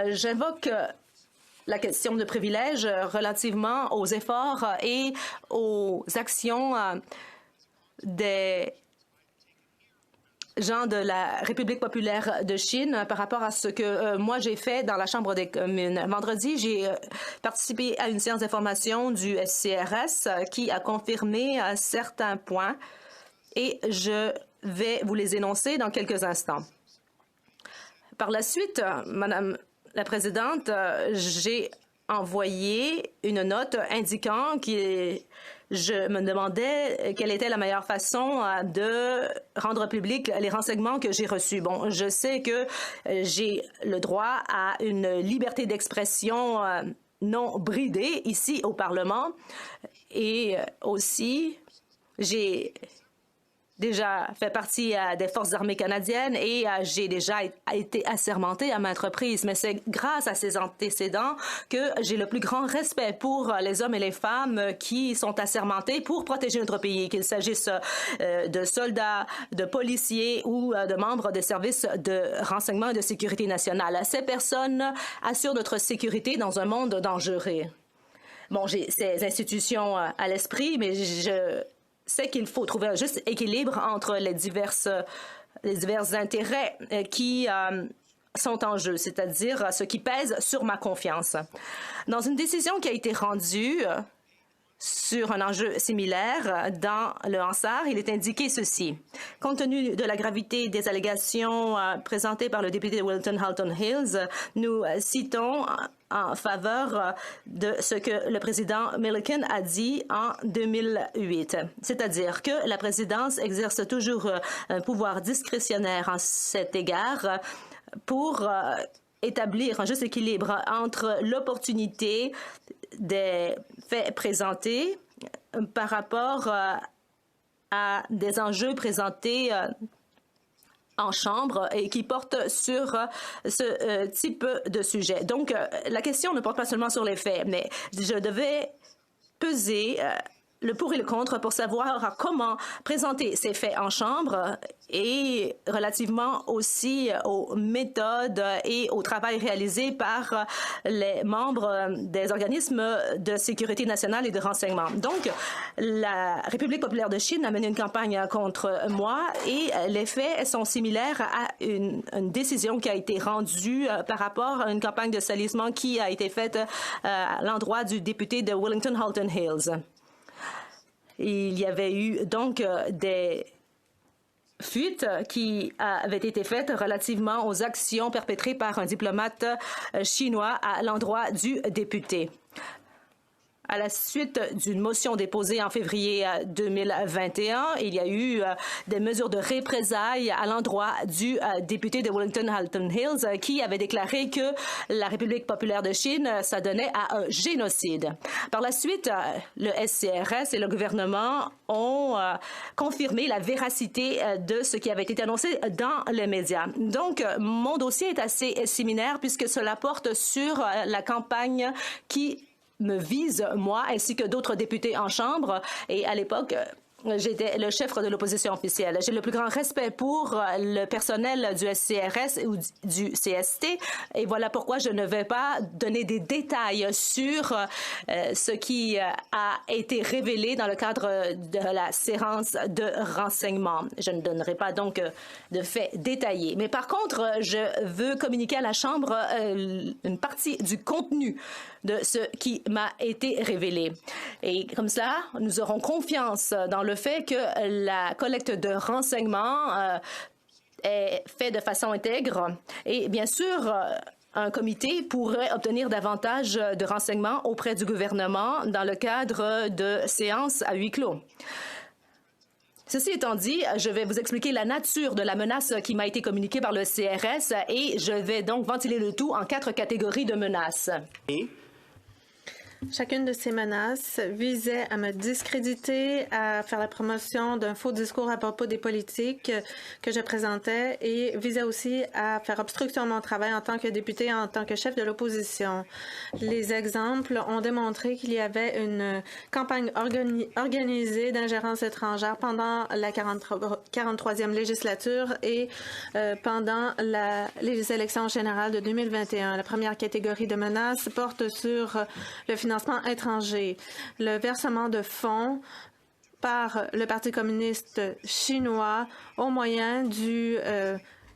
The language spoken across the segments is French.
J'invoque la question de privilèges relativement aux efforts et aux actions des gens de la République populaire de Chine par rapport à ce que moi j'ai fait dans la Chambre des communes. Vendredi, j'ai participé à une séance d'information du SCRS qui a confirmé certains points et je vais vous les énoncer dans quelques instants. Par la suite, Madame la Présidente, j'ai envoyé une note indiquant que je me demandais quelle était la meilleure façon de rendre public les renseignements que j'ai reçus. Bon, je sais que j'ai le droit à une liberté d'expression non bridée ici au Parlement et aussi j'ai déjà fait partie des Forces armées canadiennes et j'ai déjà été assermentée à maintes reprises. Mais c'est grâce à ces antécédents que j'ai le plus grand respect pour les hommes et les femmes qui sont assermentés pour protéger notre pays, qu'il s'agisse de soldats, de policiers ou de membres des services de renseignement et de sécurité nationale. Ces personnes assurent notre sécurité dans un monde dangereux. Bon, j'ai ces institutions à l'esprit, mais je c'est qu'il faut trouver un juste équilibre entre les divers intérêts qui sont en jeu, c'est-à-dire ce qui pèse sur ma confiance. Dans une décision qui a été rendue sur un enjeu similaire dans le Hansard, il est indiqué ceci. Compte tenu de la gravité des allégations présentées par le député de Wellington-Halton Hills, nous citons en faveur de ce que le président Milliken a dit en 2008, c'est-à-dire que la présidence exerce toujours un pouvoir discrétionnaire en cet égard pour établir un juste équilibre entre l'opportunité des faits présentés par rapport à des enjeux présentés en chambre et qui portent sur ce type de sujet. Donc, la question ne porte pas seulement sur les faits, mais je devais peser le pour et le contre pour savoir comment présenter ces faits en chambre et relativement aussi aux méthodes et au travail réalisé par les membres des organismes de sécurité nationale et de renseignement. Donc, la République populaire de Chine a mené une campagne contre moi et les faits sont similaires à une décision qui a été rendue par rapport à une campagne de salissement qui a été faite à l'endroit du député de Wellington-Halton Hills. Il y avait eu donc des fuites qui avaient été faites relativement aux actions perpétrées par un diplomate chinois à l'endroit du député. À la suite d'une motion déposée en février 2021, il y a eu des mesures de représailles à l'endroit du député de Wellington-Halton Hills qui avait déclaré que la République populaire de Chine s'adonnait à un génocide. Par la suite, le SCRS et le gouvernement ont confirmé la véracité de ce qui avait été annoncé dans les médias. Donc, mon dossier est assez similaire puisque cela porte sur la campagne qui me vise, moi, ainsi que d'autres députés en Chambre. Et à l'époque, j'étais le chef de l'opposition officielle. J'ai le plus grand respect pour le personnel du SCRS ou du CST. Et voilà pourquoi je ne vais pas donner des détails sur ce qui a été révélé dans le cadre de la séance de renseignement. Je ne donnerai pas donc de faits détaillés. Mais par contre, je veux communiquer à la Chambre une partie du contenu de ce qui m'a été révélé. Et comme ça, nous aurons confiance dans le fait que la collecte de renseignements est faite de façon intègre. Et bien sûr, un comité pourrait obtenir davantage de renseignements auprès du gouvernement dans le cadre de séances à huis clos. Ceci étant dit, je vais vous expliquer la nature de la menace qui m'a été communiquée par le CRS et je vais donc ventiler le tout en 4 catégories de menaces. Chacune de ces menaces visait à me discréditer, à faire la promotion d'un faux discours à propos des politiques que je présentais et visait aussi à faire obstruction à mon travail en tant que député et en tant que chef de l'opposition. Les exemples ont démontré qu'il y avait une campagne organisée d'ingérence étrangère pendant la 43e législature et pendant les élections générales de 2021. La première catégorie de menaces porte sur le financement étranger, le versement de fonds par le Parti communiste chinois au moyen du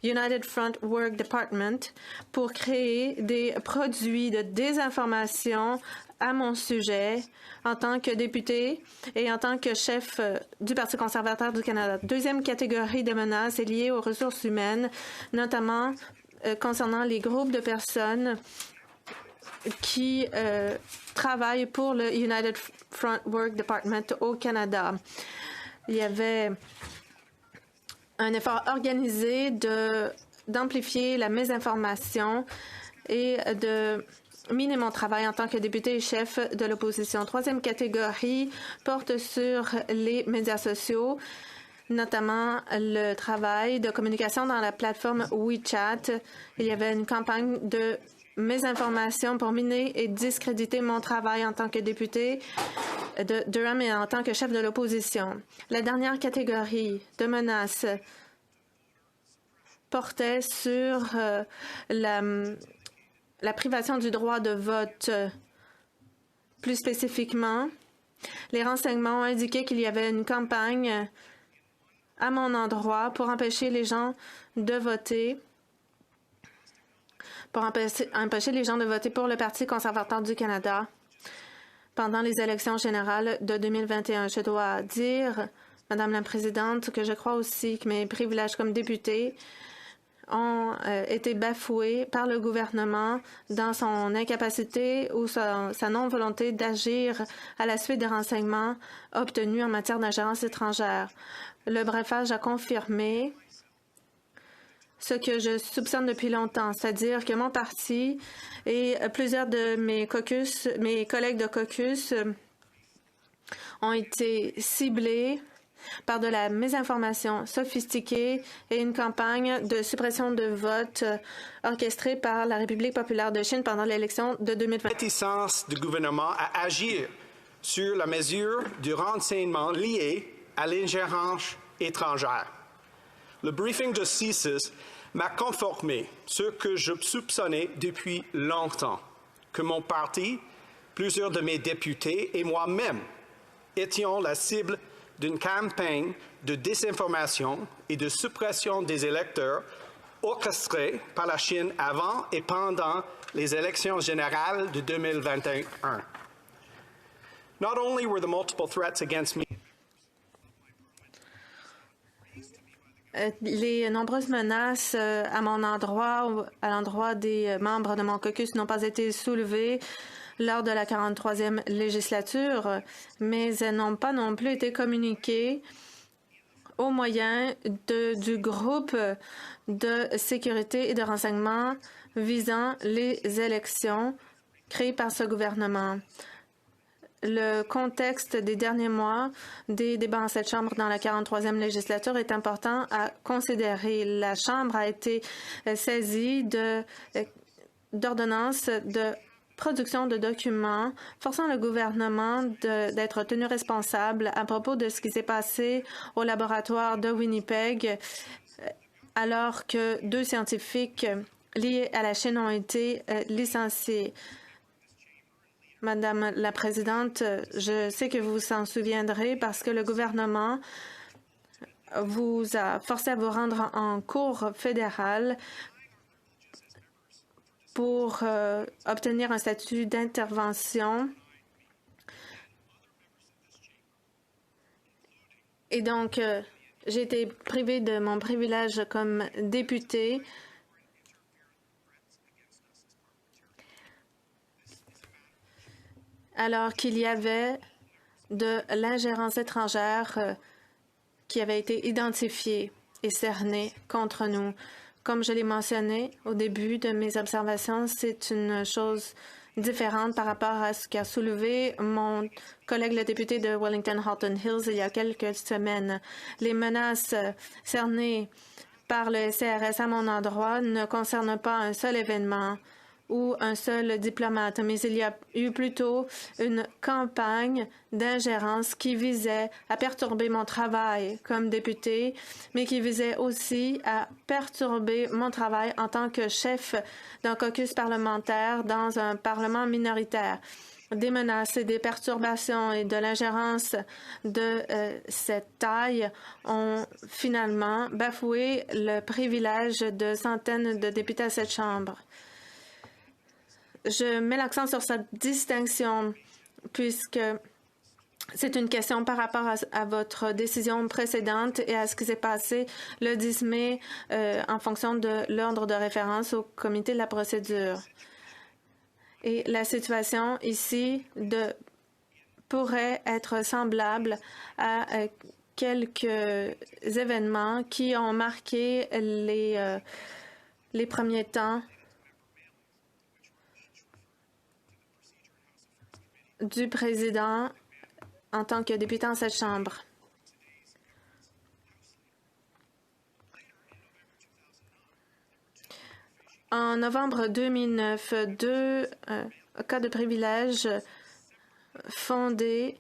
United Front Work Department pour créer des produits de désinformation à mon sujet en tant que député et en tant que chef du Parti conservateur du Canada. Deuxième catégorie de menaces est liée aux ressources humaines, notamment concernant les groupes de personnes qui travaillent pour le United Front Work Department au Canada. Il y avait un effort organisé d'amplifier la mésinformation et de miner mon travail en tant que député et chef de l'opposition. Troisième catégorie porte sur les médias sociaux, notamment le travail de communication dans la plateforme WeChat. Il y avait une campagne de mésinformation pour miner et discréditer mon travail en tant que député de Durham et en tant que chef de l'opposition. La dernière catégorie de menaces portait sur la privation du droit de vote. Plus spécifiquement, les renseignements ont indiqué qu'il y avait une campagne à mon endroit pour empêcher les gens de voter, pour empêcher les gens de voter pour le Parti conservateur du Canada pendant les élections générales de 2021. Je dois dire, Madame la Présidente, que je crois aussi que mes privilèges comme députée ont été bafoués par le gouvernement dans son incapacité ou sa non-volonté d'agir à la suite des renseignements obtenus en matière d'ingérence étrangère. Le brefage a confirmé ce que je soupçonne depuis longtemps, c'est-à-dire que mon parti et plusieurs de mes collègues de caucus ont été ciblés par de la mésinformation sophistiquée et une campagne de suppression de vote orchestrée par la République populaire de Chine pendant l'élection de 2020. La réticence du gouvernement à agir sur la mesure du renseignement lié à l'ingérence étrangère. Le briefing de CSIS m'a conformé ce que je soupçonnais depuis longtemps, que mon parti, plusieurs de mes députés et moi-même étions la cible d'une campagne de désinformation et de suppression des électeurs orchestrée par la Chine avant et pendant les élections générales de 2021. Not only were the multiple threats against me, les nombreuses menaces à mon endroit, à l'endroit des membres de mon caucus n'ont pas été soulevées lors de la 43e législature, mais elles n'ont pas non plus été communiquées au moyen du groupe de sécurité et de renseignement visant les élections créées par ce gouvernement. Le contexte des derniers mois des débats en cette Chambre dans la 43e législature est important à considérer. La Chambre a été saisie d'ordonnances de production de documents forçant le gouvernement d'être tenu responsable à propos de ce qui s'est passé au laboratoire de Winnipeg alors que 2 scientifiques liés à la Chine ont été licenciés. Madame la Présidente, je sais que vous vous en souviendrez parce que le gouvernement vous a forcé à vous rendre en cour fédérale pour obtenir un statut d'intervention. Et donc, j'ai été privée de mon privilège comme députée. Alors qu'il y avait de l'ingérence étrangère qui avait été identifiée et cernée contre nous. Comme je l'ai mentionné au début de mes observations, c'est une chose différente par rapport à ce qu'a soulevé mon collègue le député de Wellington-Halton Hills il y a quelques semaines. Les menaces cernées par le CRS à mon endroit ne concernent pas un seul événement ou un seul diplomate, mais il y a eu plutôt une campagne d'ingérence qui visait à perturber mon travail comme député, mais qui visait aussi à perturber mon travail en tant que chef d'un caucus parlementaire dans un parlement minoritaire. Des menaces et des perturbations et de l'ingérence de cette taille ont finalement bafoué le privilège de centaines de députés à cette Chambre. Je mets l'accent sur cette distinction puisque c'est une question par rapport à votre décision précédente et à ce qui s'est passé le 10 mai en fonction de l'ordre de référence au comité de la procédure. Et la situation ici pourrait être semblable à quelques événements qui ont marqué les premiers temps du président en tant que député en cette Chambre. En novembre 2009, deux cas de privilèges fondés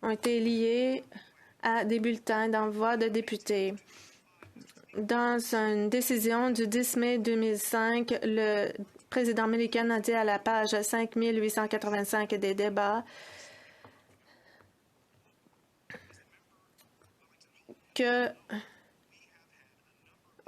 ont été liés à des bulletins d'envoi de députés. Dans une décision du 10 mai 2005, le président Milliken a dit à la page 5885 des débats que,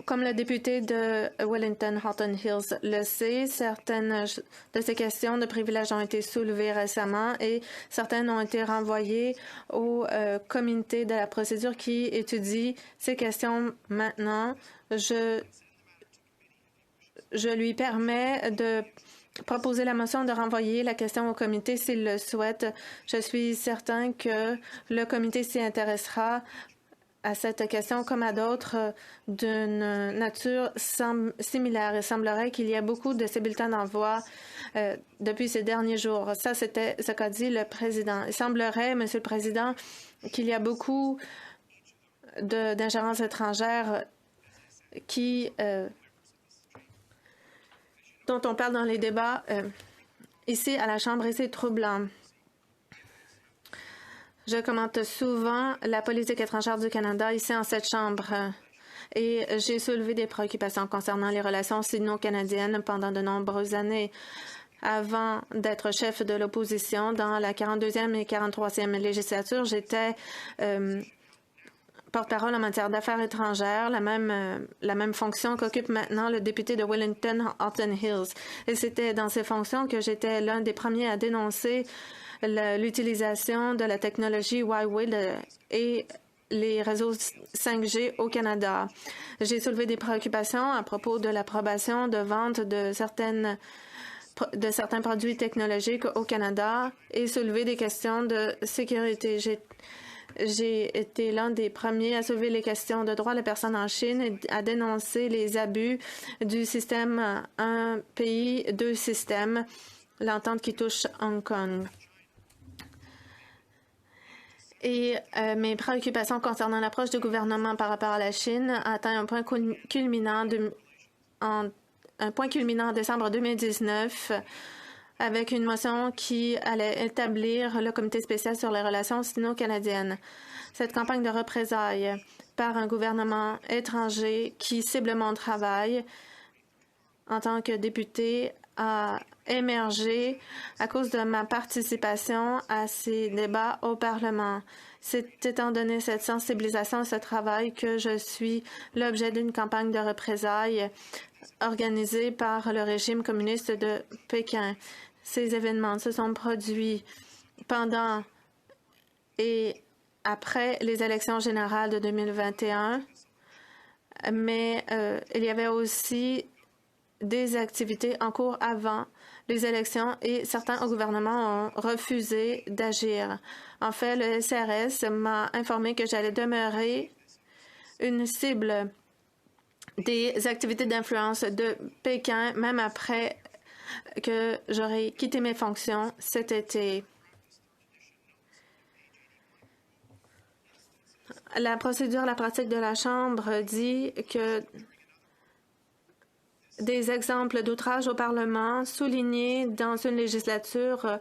comme le député de Wellington-Halton Hills le sait, certaines de ces questions de privilèges ont été soulevées récemment et certaines ont été renvoyées au comité de la procédure qui étudie ces questions maintenant. Je lui permets de proposer la motion de renvoyer la question au comité s'il le souhaite. Je suis certain que le comité s'y intéressera à cette question comme à d'autres d'une nature similaire. Il semblerait qu'il y ait beaucoup de ces bulletins d'envoi depuis ces derniers jours. Ça, c'était ce qu'a dit le président. Il semblerait, Monsieur le Président, qu'il y a beaucoup d'ingérences étrangères dont on parle dans les débats ici à la Chambre et c'est troublant. Je commente souvent la politique étrangère du Canada ici en cette Chambre et j'ai soulevé des préoccupations concernant les relations sino-canadiennes pendant de nombreuses années. Avant d'être chef de l'opposition dans la 42e et 43e législature, j'étais porte-parole en matière d'affaires étrangères, la même fonction qu'occupe maintenant le député de Wellington-Halton Hills. Et c'était dans ces fonctions que j'étais l'un des premiers à dénoncer l'utilisation de la technologie Huawei et les réseaux 5G au Canada. J'ai soulevé des préoccupations à propos de l'approbation de vente de certains produits technologiques au Canada et soulevé des questions de sécurité. J'ai été l'un des premiers à soulever les questions de droits de la personne en Chine et à dénoncer les abus du système un pays, deux systèmes, l'entente qui touche Hong Kong. Et mes préoccupations concernant l'approche du gouvernement par rapport à la Chine atteint un point culminant en décembre 2019 avec une motion qui allait établir le comité spécial sur les relations sino-canadiennes. Cette campagne de représailles par un gouvernement étranger qui cible mon travail en tant que député a émergé à cause de ma participation à ces débats au Parlement. C'est étant donné cette sensibilisation à ce travail que je suis l'objet d'une campagne de représailles organisée par le régime communiste de Pékin. Ces événements se sont produits pendant et après les élections générales de 2021, mais il y avait aussi des activités en cours avant les élections et certains au gouvernement ont refusé d'agir. En fait, le SRS m'a informé que j'allais demeurer une cible des activités d'influence de Pékin, même après que j'aurais quitté mes fonctions cet été. La procédure, la pratique de la Chambre dit que des exemples d'outrage au Parlement soulignés dans une législature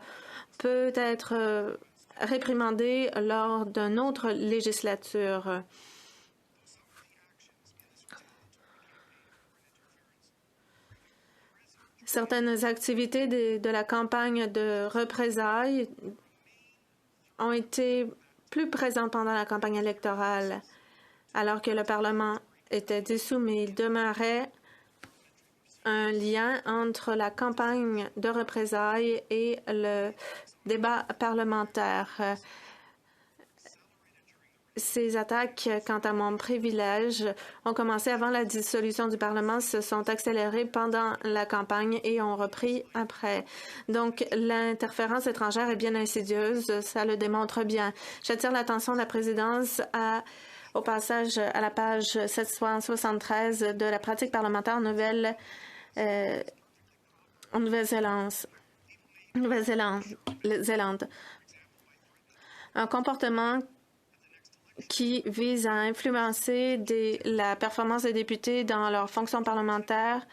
peut être réprimandé lors d'une autre législature. Certaines activités de la campagne de représailles ont été plus présentes pendant la campagne électorale, alors que le Parlement était dissous, mais il demeurait un lien entre la campagne de représailles et le débat parlementaire. Ces attaques, quant à mon privilège, ont commencé avant la dissolution du Parlement, se sont accélérées pendant la campagne et ont repris après. Donc, l'interférence étrangère est bien insidieuse, ça le démontre bien. J'attire l'attention de la présidence au passage à la page 773 de la pratique parlementaire en Nouvelle-Zélande. Un comportement qui vise à influencer la performance des députés dans leurs fonctions parlementaires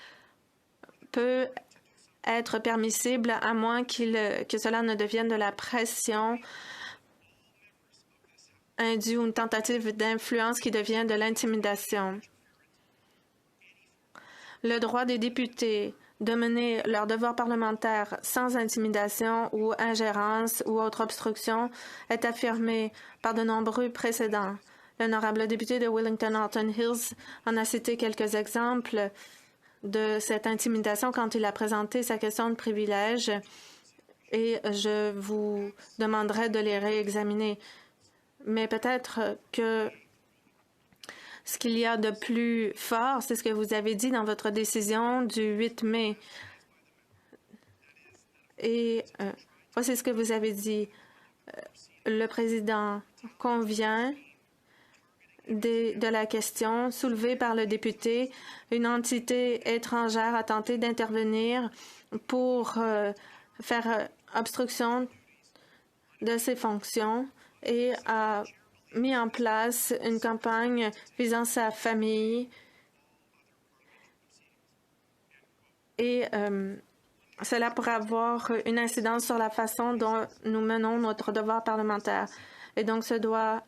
peut être permissible à moins que cela ne devienne de la pression indue ou une tentative d'influence qui devient de l'intimidation. Le droit des députés de mener leur devoir parlementaire sans intimidation ou ingérence ou autre obstruction est affirmé par de nombreux précédents. L'honorable député de Wellington-Halton Hills en a cité quelques exemples de cette intimidation quand il a présenté sa question de privilège et je vous demanderai de les réexaminer. Mais peut-être que ce qu'il y a de plus fort, c'est ce que vous avez dit dans votre décision du 8 mai. Et voici ce que vous avez dit. Le président convient de la question soulevée par le député. Une entité étrangère a tenté d'intervenir pour faire obstruction de ses fonctions et a mis en place une campagne visant sa famille et cela pourrait avoir une incidence sur la façon dont nous menons notre devoir parlementaire. Et donc, ça doit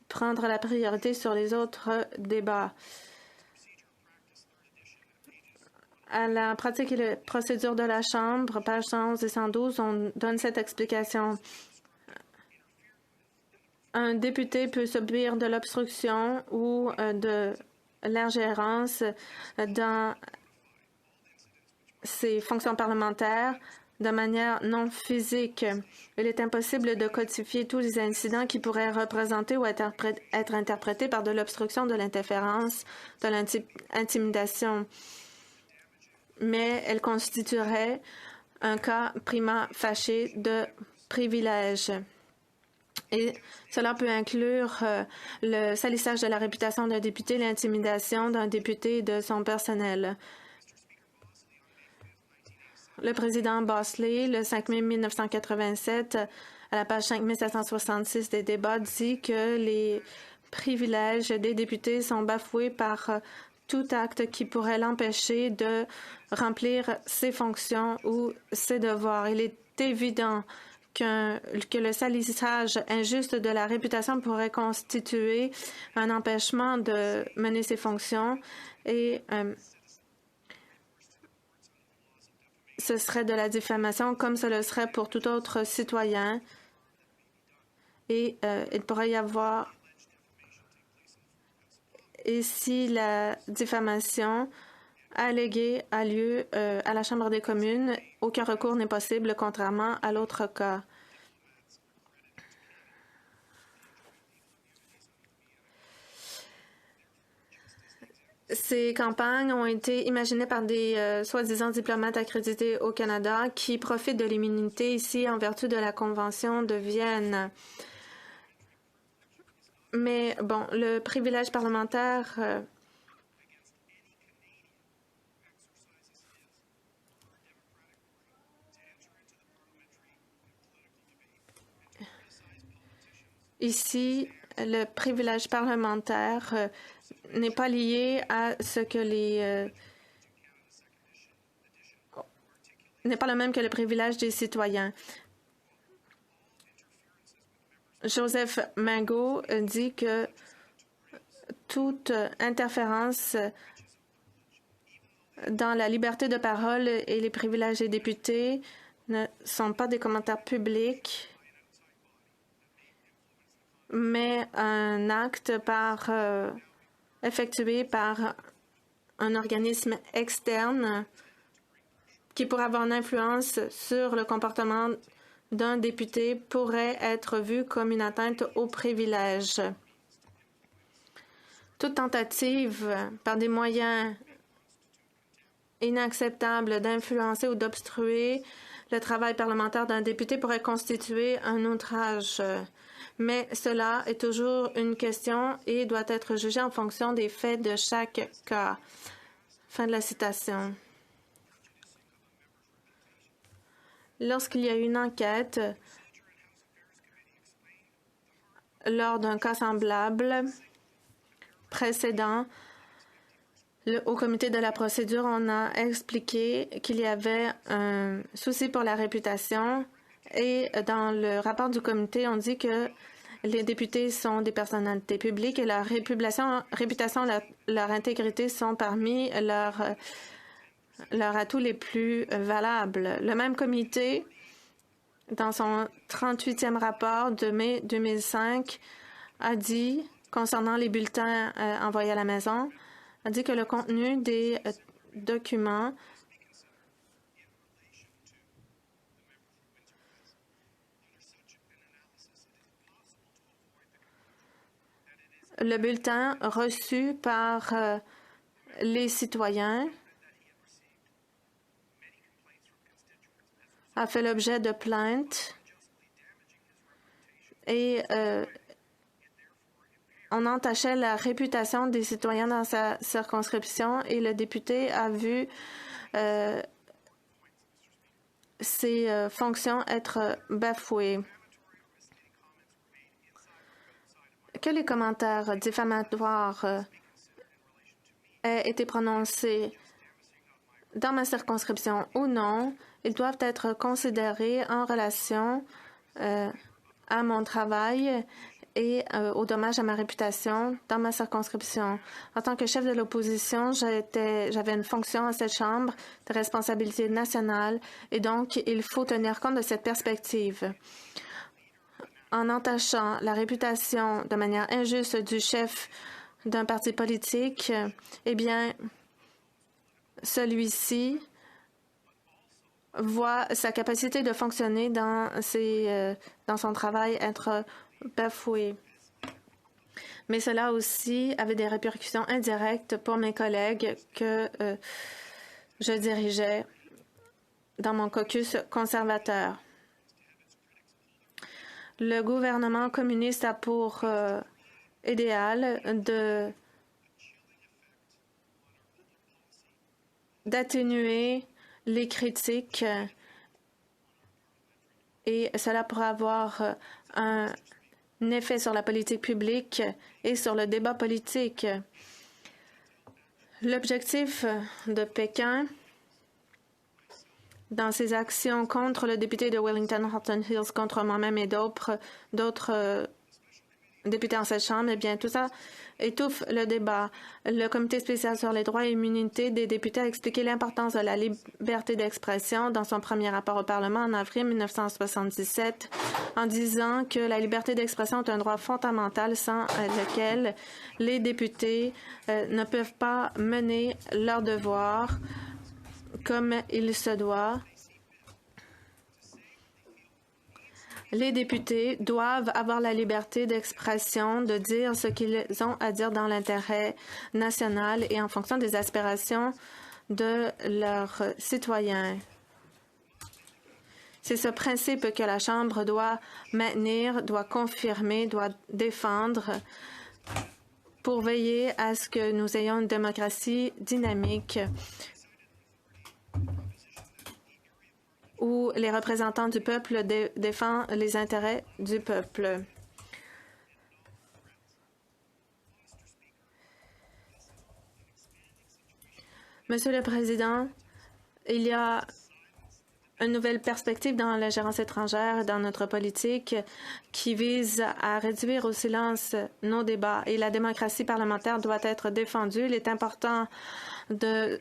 prendre la priorité sur les autres débats. À la pratique et la procédure de la Chambre, pages 111 et 112, on donne cette explication. Un député peut subir de l'obstruction ou de l'ingérence dans ses fonctions parlementaires de manière non physique. Il est impossible de codifier tous les incidents qui pourraient représenter ou être interprétés par de l'obstruction, de l'interférence, de l'intimidation. Mais elle constituerait un cas prima facie de privilège. Et cela peut inclure le salissage de la réputation d'un député, l'intimidation d'un député et de son personnel. Le président Bosley, le 5 mai 1987, à la page 5766 des débats, dit que les privilèges des députés sont bafoués par tout acte qui pourrait l'empêcher de remplir ses fonctions ou ses devoirs. Il est évident que le salissage injuste de la réputation pourrait constituer un empêchement de mener ses fonctions et ce serait de la diffamation comme ce le serait pour tout autre citoyen et il pourrait y avoir et si la diffamation alléguée a lieu à la Chambre des communes, aucun recours n'est possible, contrairement à l'autre cas. Ces campagnes ont été imaginées par des soi-disant diplomates accrédités au Canada qui profitent de l'immunité ici en vertu de la Convention de Vienne. Mais bon, le privilège parlementaire Ici, le privilège parlementaire n'est pas lié à ce que n'est pas le même que le privilège des citoyens. Joseph Mango dit que toute interférence dans la liberté de parole et les privilèges des députés ne sont pas des commentaires publics, mais un acte effectué par un organisme externe qui pourrait avoir une influence sur le comportement d'un député pourrait être vu comme une atteinte aux privilèges. Toute tentative par des moyens inacceptables d'influencer ou d'obstruer le travail parlementaire d'un député pourrait constituer un outrage. Mais cela est toujours une question et doit être jugé en fonction des faits de chaque cas. Fin de la citation. Lorsqu'il y a eu une enquête lors d'un cas semblable précédent, au comité de la procédure, on a expliqué qu'il y avait un souci pour la réputation et dans le rapport du comité, on dit que les députés sont des personnalités publiques et leur réputation, leur intégrité sont parmi leurs atouts les plus valables. Le même comité, dans son 38e rapport de mai 2005, a dit, concernant les bulletins envoyés à la maison, a dit que le contenu des documents le bulletin reçu par les citoyens a fait l'objet de plaintes et on entachait la réputation des citoyens dans sa circonscription et le député a vu ses fonctions être bafouées. Que les commentaires diffamatoires aient été prononcés dans ma circonscription ou non, ils doivent être considérés en relation à mon travail et au dommage à ma réputation dans ma circonscription. En tant que chef de l'opposition, j'avais une fonction à cette Chambre de responsabilité nationale et donc il faut tenir compte de cette perspective. En entachant la réputation de manière injuste du chef d'un parti politique, eh bien, celui-ci voit sa capacité de fonctionner dans son travail être bafouée. Mais cela aussi avait des répercussions indirectes pour mes collègues que je dirigeais dans mon caucus conservateur. Le gouvernement communiste a pour idéal d'atténuer les critiques et cela pourrait avoir un effet sur la politique publique et sur le débat politique. L'objectif de Pékin dans ses actions contre le député de Wellington-Halton Hills, contre moi-même et d'autres députés en cette Chambre, eh bien, tout ça étouffe le débat. Le Comité spécial sur les droits et immunités des députés a expliqué l'importance de la liberté d'expression dans son premier rapport au Parlement en avril 1977, en disant que la liberté d'expression est un droit fondamental sans lequel les députés ne peuvent pas mener leur devoir comme il se doit. Les députés doivent avoir la liberté d'expression, de dire ce qu'ils ont à dire dans l'intérêt national et en fonction des aspirations de leurs citoyens. C'est ce principe que la Chambre doit maintenir, doit confirmer, doit défendre pour veiller à ce que nous ayons une démocratie dynamique où les représentants du peuple défendent les intérêts du peuple. Monsieur le Président, il y a une nouvelle perspective dans la gérance étrangère, dans notre politique, qui vise à réduire au silence nos débats. Et la démocratie parlementaire doit être défendue. Il est important que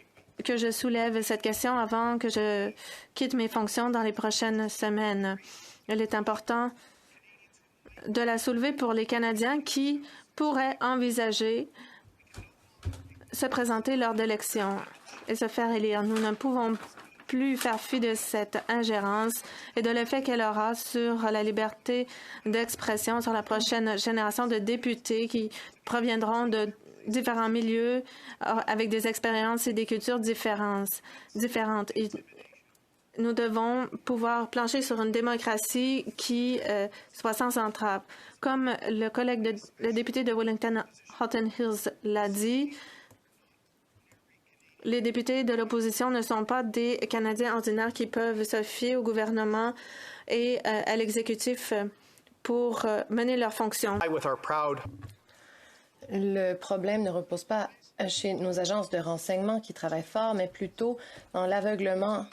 je soulève cette question avant que je quitte mes fonctions dans les prochaines semaines. Il est important de la soulever pour les Canadiens qui pourraient envisager se présenter lors d'élections et se faire élire. Nous ne pouvons plus faire fi de cette ingérence et de l'effet qu'elle aura sur la liberté d'expression, sur la prochaine génération de députés qui proviendront de différents milieux avec des expériences et des cultures différentes. Et nous devons pouvoir plancher sur une démocratie qui soit sans entrave. Comme le député de Wellington-Halton Hills l'a dit, les députés de l'opposition ne sont pas des Canadiens ordinaires qui peuvent se fier au gouvernement et à l'exécutif pour mener leurs fonctions. Le problème ne repose pas chez nos agences de renseignement qui travaillent fort, mais plutôt dans l'aveuglement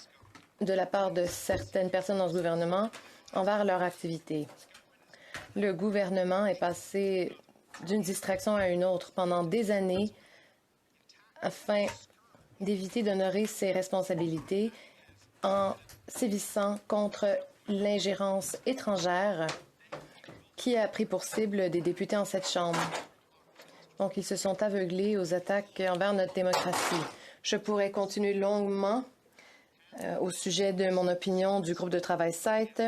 de la part de certaines personnes dans ce gouvernement envers leur activité. Le gouvernement est passé d'une distraction à une autre pendant des années afin d'éviter d'honorer ses responsabilités en sévissant contre l'ingérence étrangère qui a pris pour cible des députés en cette Chambre. Donc, ils se sont aveuglés aux attaques envers notre démocratie. Je pourrais continuer longuement au sujet de mon opinion du groupe de travail SITE,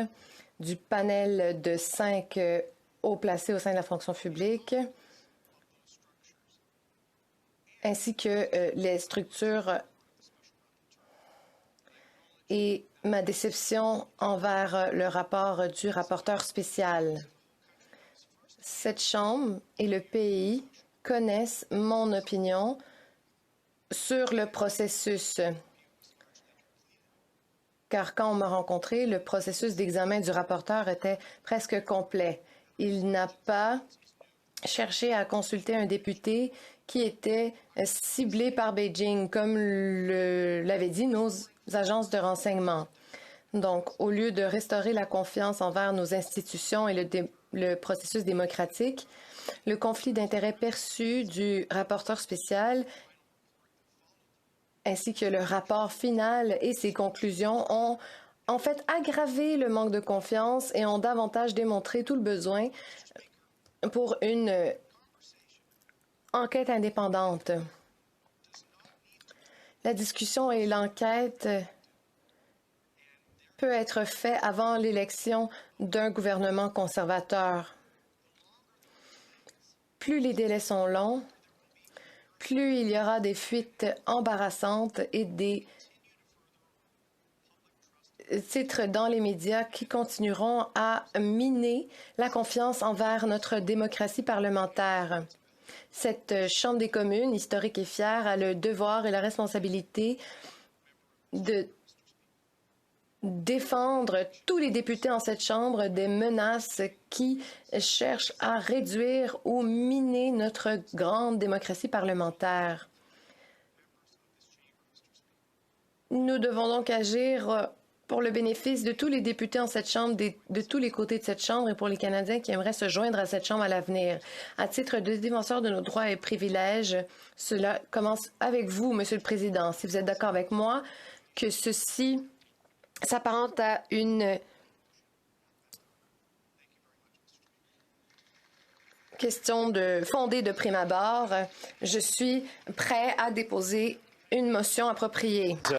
du panel de 5 hauts placés au sein de la fonction publique, ainsi que les structures et ma déception envers le rapport du rapporteur spécial. Cette Chambre et le pays connaissent mon opinion sur le processus. Car quand on m'a rencontré, le processus d'examen du rapporteur était presque complet. Il n'a pas cherché à consulter un député qui était ciblé par Beijing, comme l'avaient dit nos agences de renseignement. Donc, au lieu de restaurer la confiance envers nos institutions et le processus démocratique, le conflit d'intérêts perçu du rapporteur spécial ainsi que le rapport final et ses conclusions ont en fait aggravé le manque de confiance et ont davantage démontré tout le besoin pour une enquête indépendante. La discussion et l'enquête peut être fait avant l'élection d'un gouvernement conservateur. Plus les délais sont longs, plus il y aura des fuites embarrassantes et des titres dans les médias qui continueront à miner la confiance envers notre démocratie parlementaire. Cette Chambre des communes, historique et fière, a le devoir et la responsabilité de défendre tous les députés en cette Chambre des menaces qui cherchent à réduire ou miner notre grande démocratie parlementaire. Nous devons donc agir pour le bénéfice de tous les députés en cette Chambre, de tous les côtés de cette Chambre et pour les Canadiens qui aimeraient se joindre à cette Chambre à l'avenir. À titre de défenseur de nos droits et privilèges, cela commence avec vous, Monsieur le Président. Si vous êtes d'accord avec moi que ceci s'apparente à une question fondée de prime abord, je suis prêt à déposer une motion appropriée.